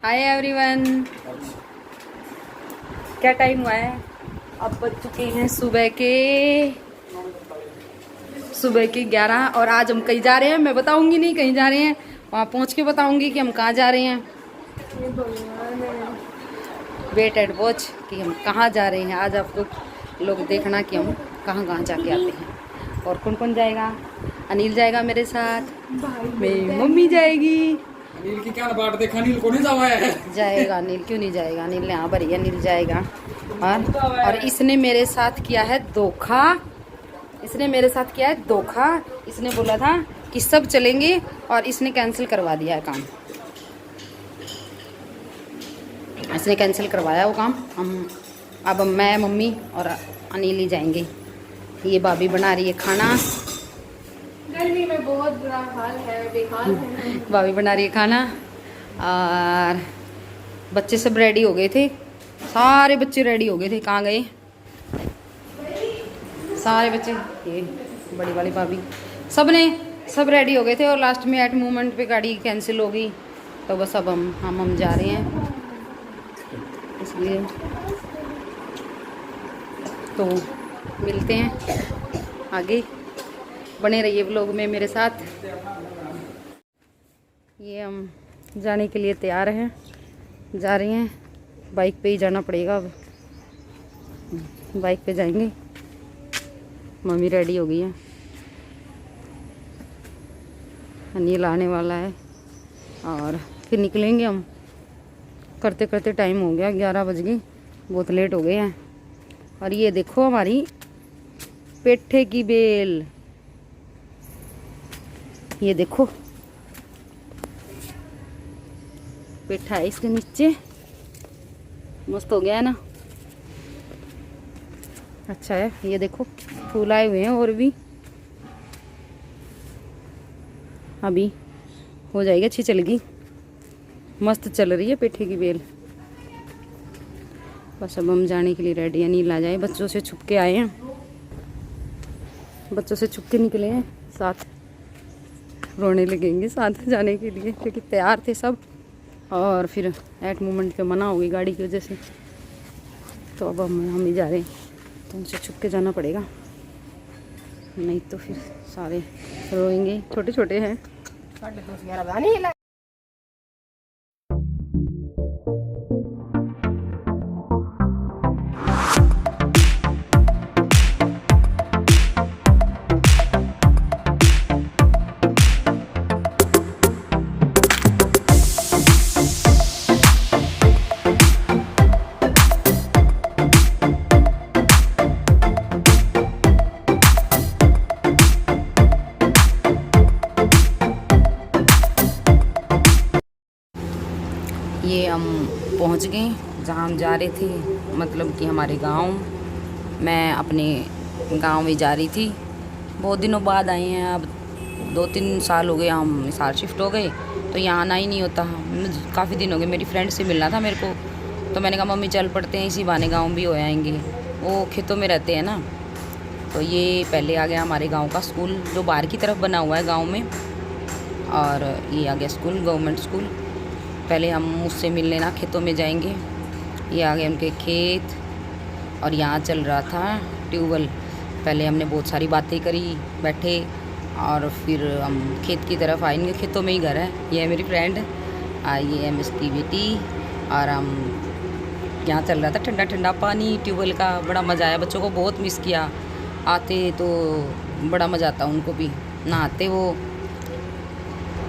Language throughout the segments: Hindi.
हाय एवरीवन, क्या टाइम हुआ है? अब बज चुके हैं सुबह के 11 और आज हम कहीं जा रहे हैं। मैं बताऊंगी नहीं कहीं जा रहे हैं, वहाँ पहुँच के बताऊंगी कि हम कहाँ जा रहे हैं। वेट एंड वॉच कि हम कहाँ जा रहे हैं। आज आप लोग देखना कि हम कहाँ कहाँ जाके आते हैं। और कौन कौन जाएगा? अनिल जाएगा मेरे साथ, मेरी मम्मी जाएगी। अनिल की क्या बात देखा, अनिल को नहीं जाएगा अनिल, क्यों नहीं जाएगा? अनिल ने हाँ भरी, अनिल जाएगा। और इसने मेरे साथ किया है धोखा। इसने बोला था कि सब चलेंगे और इसने कैंसिल करवा दिया है काम। इसने कैंसिल करवाया वो काम। अब मैं, मम्मी और अनिल ही जाएंगे। ये भाभी बना रही है खाना। गर्मी में बहुत बुरा हाल है, बेहाल है। भाभी बना रही है खाना और बच्चे सब रेडी हो गए थे। सारे बच्चे रेडी हो गए थे। कहाँ गए सारे बच्चे? ये बड़ी वाली भाभी, सब रेडी हो गए थे और लास्ट में एट मोमेंट पे गाड़ी कैंसिल हो गई। तो बस अब हम जा रहे हैं, इसलिए तो मिलते हैं आगे। बने रहिए व्लॉग में मेरे साथ। ये हम जाने के लिए तैयार हैं, जा रहे हैं। बाइक पे ही जाना पड़ेगा, अब बाइक पे जाएंगे। मम्मी रेडी हो गई है, अनिल आने वाला है और फिर निकलेंगे हम। करते करते टाइम हो गया, 11 बज गए, बहुत लेट हो गए हैं। और ये देखो हमारी पेठे की बेल, ये देखो पेठा है इसके नीचे। मस्त हो गया है ना, अच्छा है। ये देखो फूल आए हुए हैं और भी, अभी हो जाएगी, अच्छी चलेगी, मस्त चल रही है पेठे की बेल। बस अब हम जाने के लिए रेडी है। नील आ जाए, बच्चों से छुप के आए हैं, बच्चों से छुप के निकले हैं, साथ रोने लगेंगे साथ जाने के लिए, क्योंकि तैयार थे सब और फिर एट मोमेंट पे मना हो गई गाड़ी की वजह से। तो अब हम ही जा रहे हैं, तो उनसे छुप के जाना पड़ेगा, नहीं तो फिर सारे रोएंगे। छोटे छोटे हैं। ये हम पहुंच गए जहाँ हम जा रहे थे, मतलब कि हमारे गांव। मैं अपने गांव में जा रही थी, बहुत दिनों बाद आए हैं। अब 2-3 साल हो गए, हम साल शिफ्ट हो गए, तो यहाँ आना ही नहीं होता। काफ़ी दिन हो गए, मेरी फ्रेंड से मिलना था मेरे को, तो मैंने कहा मम्मी चल पड़ते हैं, इसी बहाने गाँव भी हो आएंगे। वो खेतों में रहते हैं ना। तो ये पहले आ गया हमारे गाँव का स्कूल, जो बाहर की तरफ बना हुआ है गाँव में, और ये आ गया स्कूल, गवर्नमेंट स्कूल। पहले हम उससे मिलने ना खेतों में जाएंगे। ये आ गए उनके खेत और यहाँ चल रहा था ट्यूबवेल। पहले हमने बहुत सारी बातें करी बैठे, और फिर हम खेत की तरफ आएंगे। खेतों में ही घर है। ये है मेरी फ्रेंड, ये है इसकी बेटी, और हम यहाँ चल रहा था ठंडा ठंडा पानी ट्यूबवेल का। बड़ा मज़ा आया, बच्चों को बहुत मिस किया। आते तो बड़ा मज़ा आता उनको भी, नहाते वो,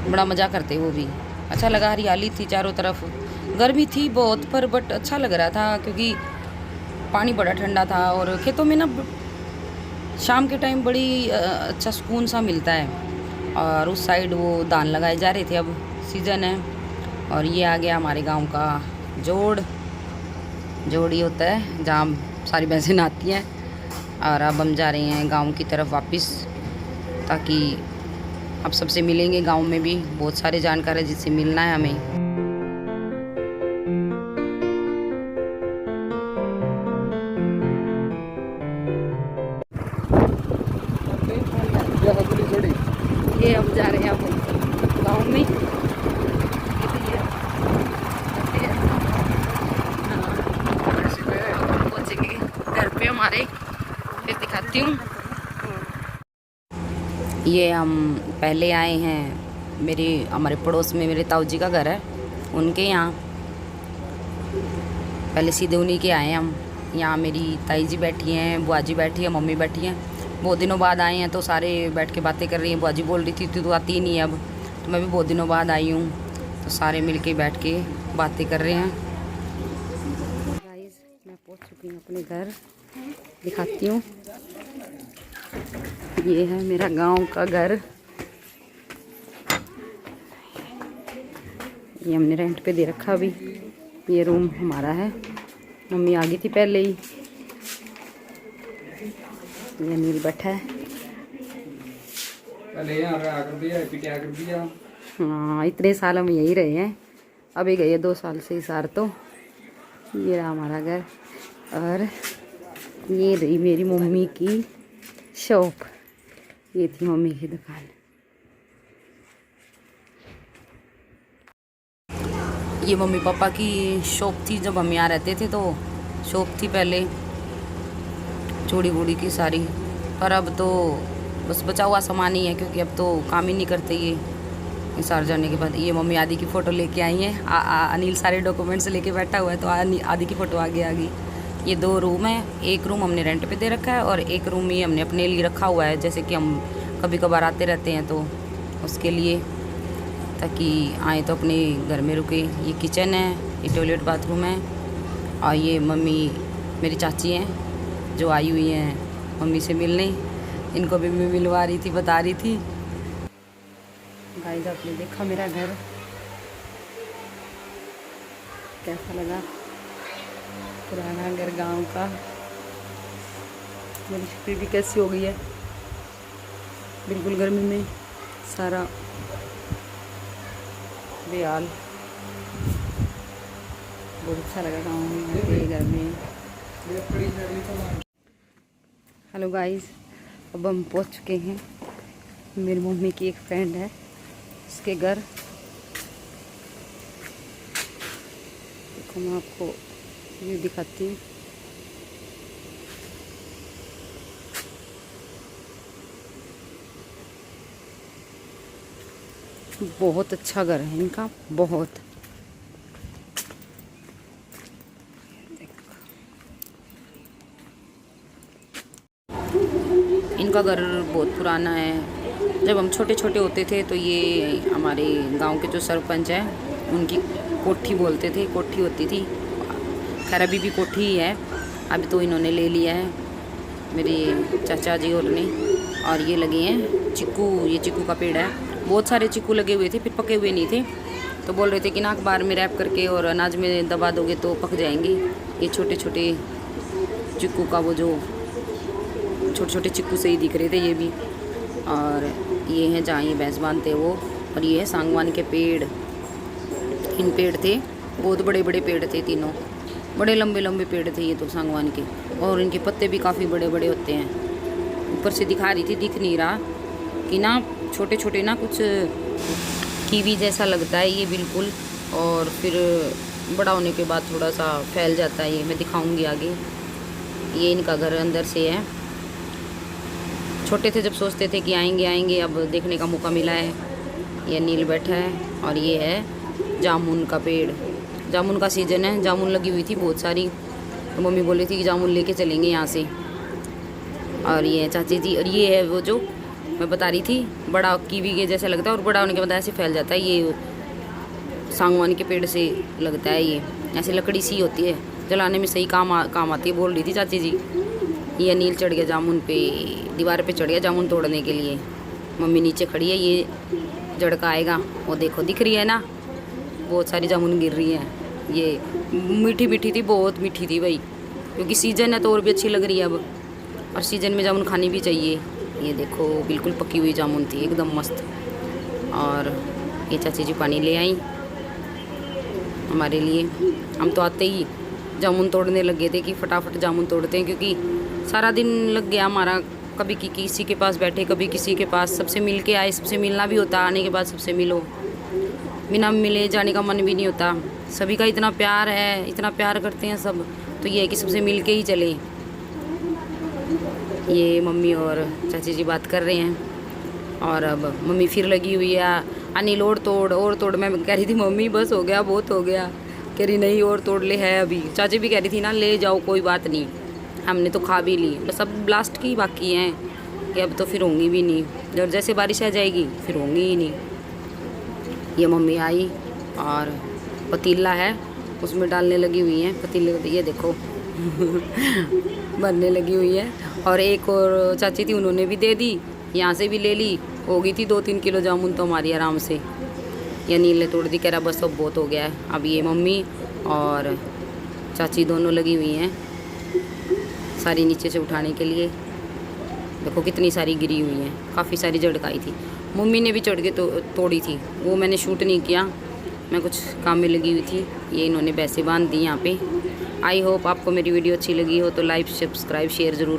बड़ा मज़ा करते वो भी। अच्छा लगा, हरियाली थी चारों तरफ। गर्मी थी बहुत पर बट अच्छा लग रहा था, क्योंकि पानी बड़ा ठंडा था। और खेतों में ना शाम के टाइम बड़ी अच्छा सुकून सा मिलता है। और उस साइड वो धान लगाए जा रहे थे, अब सीज़न है। और ये आ गया हमारे गांव का जोड़ ही होता है जहाँ सारी भैंसें नहाती हैं। और अब हम जा रहे हैं गांव की तरफ वापस, ताकि अब सबसे मिलेंगे। गांव में भी बहुत सारे जानकार है जिससे मिलना है हमें। ये हम जा रहे हैं अब गाँव में। पे हमारे, फिर दिखाती हूँ। ये हम पहले आए हैं हमारे पड़ोस में मेरे ताऊ जी का घर है, उनके यहाँ पहले सीधे उन्हीं के आए हम। यहाँ मेरी ताई जी बैठी हैं, बुआ जी बैठी है, मम्मी बैठी हैं। बहुत दिनों बाद आए हैं तो सारे बैठ के बातें कर रही हैं। बुआ जी बोल रही थी तू तो आती ही नहीं है अब, तो मैं भी बहुत दिनों बाद आई हूँ, तो सारे मिल के बैठ के बातें कर रहे हैं। गाइस मैं पहुँच चुकी हूँ अपने घर, दिखाती हूँ। ये है मेरा गांव का घर। ये हमने रेंट पे दे रखा अभी। ये रूम हमारा है, मम्मी आ गई थी पहले ही। ये अनिल बैठा है। पहले यहाँ रहा कर दिया, पिटिया कर दिया। हाँ इतने साल हम यही रहे हैं, अभी गए 2 साल से इस सार। तो ये रहा हमारा घर, और ये रही मेरी मम्मी की शॉप। ये थी मम्मी की दुकान। ये मम्मी पापा की शॉप थी जब हम यहाँ रहते थे, तो शॉप थी पहले चूड़ी बूड़ी की सारी, पर अब तो बस बचा हुआ सामान ही है, क्योंकि अब तो काम ही नहीं करते ये सार जाने के बाद। ये मम्मी आदि की फ़ोटो लेके आई हैं। अनिल सारे डॉक्यूमेंट्स लेके बैठा हुआ है, तो आदि की फ़ोटो आगे आ गई। ये 2 रूम है, एक रूम हमने रेंट पे दे रखा है और एक रूम ही हमने अपने लिए रखा हुआ है, जैसे कि हम कभी कभार आते रहते हैं तो उसके लिए, ताकि आए तो अपने घर में रुके। ये किचन है, ये टॉयलेट बाथरूम है, और ये मम्मी मेरी चाची हैं जो आई हुई हैं मम्मी से मिलने। इनको भी मैं मिलवा रही थी, बता रही थी। गाइस आपने देखा मेरा घर कैसा लगा, पुराना घर गांव का। मेरी शक्ल भी कैसी हो गई है, बिल्कुल गर्मी में सारा बेहाल। बहुत अच्छा लगा गाँव में, घर में। हेलो गाइस, अब हम पहुंच चुके हैं मेरी मम्मी की एक फ्रेंड है उसके घर। देखो मैं आपको ये दिखाती हूँ। बहुत अच्छा घर है इनका, बहुत। इनका घर बहुत पुराना है। जब हम छोटे छोटे होते थे तो ये हमारे गांव के जो सरपंच हैं उनकी कोठी बोलते थे, कोठी होती थी। खैर अभी भी कोठी ही है, अभी तो इन्होंने ले लिया है मेरे चाचा जी और ने। और ये लगे हैं चिक्कू, ये चिक्कू का पेड़ है। बहुत सारे चिक्कू लगे हुए थे, फिर पके हुए नहीं थे, तो बोल रहे थे कि ना अखबार में रैप करके और अनाज में दबा दोगे तो पक जाएंगे। ये छोटे छोटे चिक्कू का वो जो छोटे छोटे चिक्कू से ही दिख रहे थे ये भी। और ये हैं जहाँ ये भैंस बांधते वो, और ये है सांगवान के पेड़। इन पेड़ थे, बहुत बड़े बड़े पेड़ थे, तीनों बड़े लंबे लंबे पेड़ थे ये तो सांगवान के, और इनके पत्ते भी काफ़ी बड़े बड़े होते हैं। ऊपर से दिखा रही थी, दिख नहीं रहा कि ना छोटे छोटे ना कुछ कीवी जैसा लगता है ये बिल्कुल, और फिर बड़ा होने के बाद थोड़ा सा फैल जाता है। ये मैं दिखाऊंगी आगे। ये इनका घर अंदर से है। छोटे थे जब सोचते थे कि आएंगे आएंगे, अब देखने का मौका मिला है। ये नील बैठा है, और ये है जामुन का पेड़। जामुन का सीज़न है, जामुन लगी हुई थी बहुत सारी, तो मम्मी बोली थी कि जामुन लेके चलेंगे यहाँ से। और ये है चाची जी, और ये है वो जो मैं बता रही थी, बड़ा कीवी के जैसा लगता है, और बड़ा होने के बाद ऐसे फैल जाता है। ये सांगवान के पेड़ से लगता है, ये ऐसे लकड़ी सी होती है, जलाने में सही काम आती है, बोल रही थी चाची जी। ये नील चढ़ गया जामुन पे, दीवार पे चढ़ गया जामुन तोड़ने के लिए। मम्मी नीचे खड़ी है, ये जड़का आएगा, वो देखो दिख रही है ना, बहुत सारी जामुन गिर रही है। ये मीठी मीठी थी, बहुत मीठी थी भाई, क्योंकि सीज़न है तो और भी अच्छी लग रही है अब, और सीज़न में जामुन खानी भी चाहिए। ये देखो बिल्कुल पकी हुई जामुन थी, एकदम मस्त। और ये चाची जी पानी ले आई हमारे लिए। हम तो आते ही जामुन तोड़ने लगे थे कि फटाफट जामुन तोड़ते हैं, क्योंकि सारा दिन लग गया हमारा, कभी किसी के पास बैठे, कभी किसी के पास, सबसे मिल के आए, सबसे मिलना भी होता, आने के बाद सबसे मिलो, बिना मिले जाने का मन भी नहीं होता। सभी का इतना प्यार है, इतना प्यार करते हैं सब, तो ये है कि सबसे मिल के ही चले। ये मम्मी और चाची जी बात कर रहे हैं और अब मम्मी फिर लगी हुई है अनिल और तोड़। मैं कह रही थी मम्मी बस हो गया, बहुत हो गया। कह रही नहीं और तोड़ ले है अभी। चाची भी कह रही थी ना ले जाओ कोई बात नहीं, हमने तो खा भी ली, बस अब लास्ट की बाकी हैं कि अब तो फिर होंगी भी नहीं, जब जैसे बारिश आ जाएगी फिर होंगी ही नहीं। ये मम्मी आई और पतीला है उसमें डालने लगी हुई हैं पतीले, ये देखो बनने लगी हुई है। और एक और चाची थी उन्होंने भी दे दी, यहाँ से भी ले ली, हो गई थी 2-3 किलो जामुन तो हमारी आराम से। या नीले तोड़ दी, कह रहा बस अब बहुत हो गया है। अब ये मम्मी और चाची दोनों लगी हुई हैं सारी नीचे से उठाने के लिए। देखो कितनी सारी गिरी हुई हैं, काफ़ी सारी झड़काई थी। मम्मी ने भी चढ़ के तोड़ी थी, वो मैंने शूट नहीं किया, मैं कुछ काम में लगी हुई थी। ये इन्होंने वैसे बांध दी यहाँ पे। आई होप आपको मेरी वीडियो अच्छी लगी हो तो लाइक सब्सक्राइब शेयर ज़रूर